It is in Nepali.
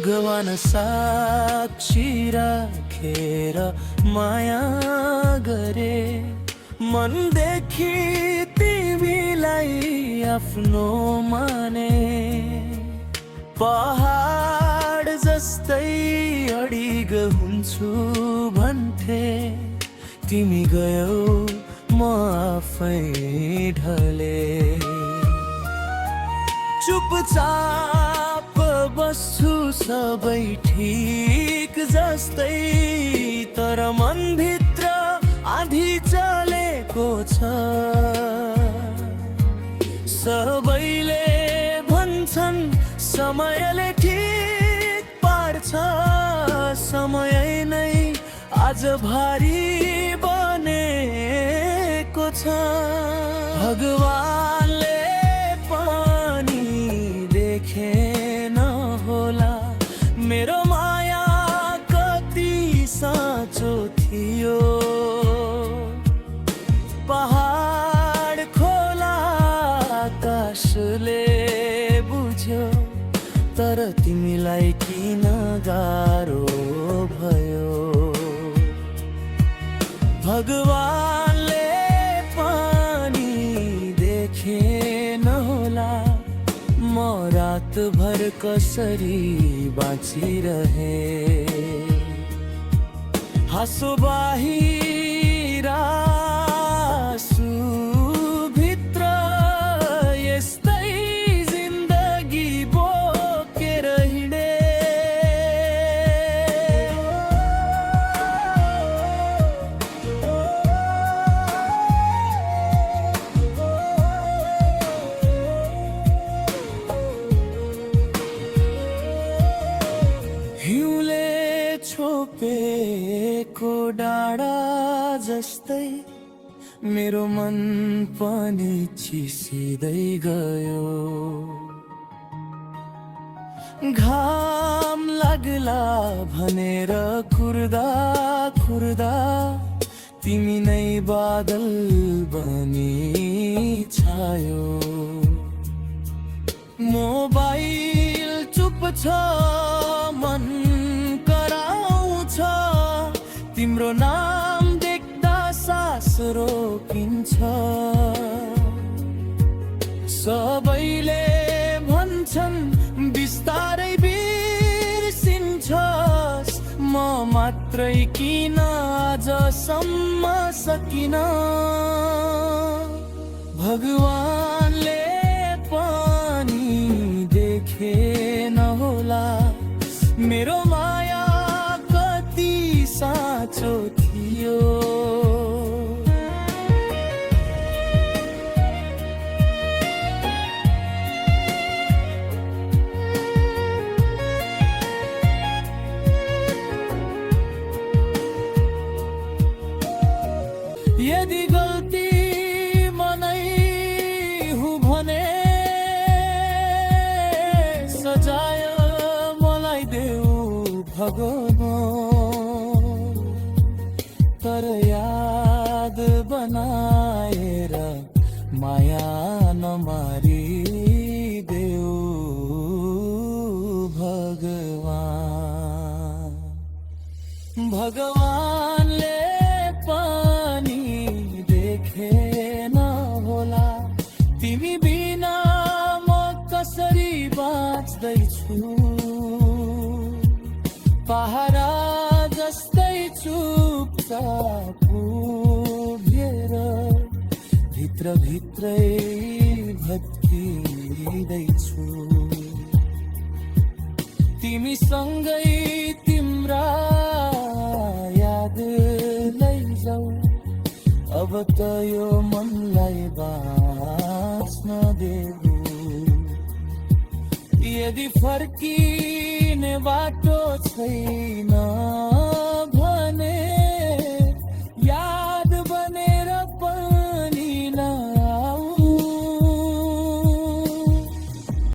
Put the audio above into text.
भगवान साक्षी राखेर माया गरे, मनदेखि तिमीलाई आफ्नो माने। पहाड जस्तै अडिग हुन्छु भन्थे, तिमी गयौ म आफै ढले। चुपचाप बस्छु सबै ठिक जस्तै, तर मनभित्र आधी चलेको छ। सबैले भन्छन् समयले ठिक पार्छ, समय नै आज भारी बनेको छ। भगवानले पनि देखेन होला मेरो माया कति साँचो थियो। पहाड खोला आकाशले बुझ्यो, तर तिमीलाई किन गाह्रो भयो। भगवानले पनि देखेन होला म रातभर कसरी बाँचिरहे। हाँसो बाहिर आँसु भित्र यस्तै जिन्दगी बोकेर हिँडे। हिउँले छोपेको डाँडा जस्तै मेरो मन पनि चिसिँदै गयो। घाम लाग्ला भनेर कुर्दा कुर्दा तिमी नै बादल बनी छायो। मोबाइल चुप छ, मन कराउँछ, तिम्रो नाम देख्दा सास रोकिन्छ। सबैले भन्छन् बिस्तारै बिर्सिन्छस्, म मात्रै किन आजसम्म सकिन। भगवानले पनि देखेन होला मेरो माया कति साँचो थियो। यदि गल्ती मनै हुँ भने सजाय मलाई देऊ भगवान, तर याद बनाएर माया नमारी देऊ भगवान। भगवानले पनि देखेन होला तिमी बिना म कसरी बाँच्दैछु। पहारा जस्तै चुपचाप उभिएर भित्र भित्रै भत्किँदैछु। तिमीसँगै तिम्रा याद लैजाऊ, अब त यो मनलाई बाँच्न देऊ। यदि फर्किने बाटो छैन भने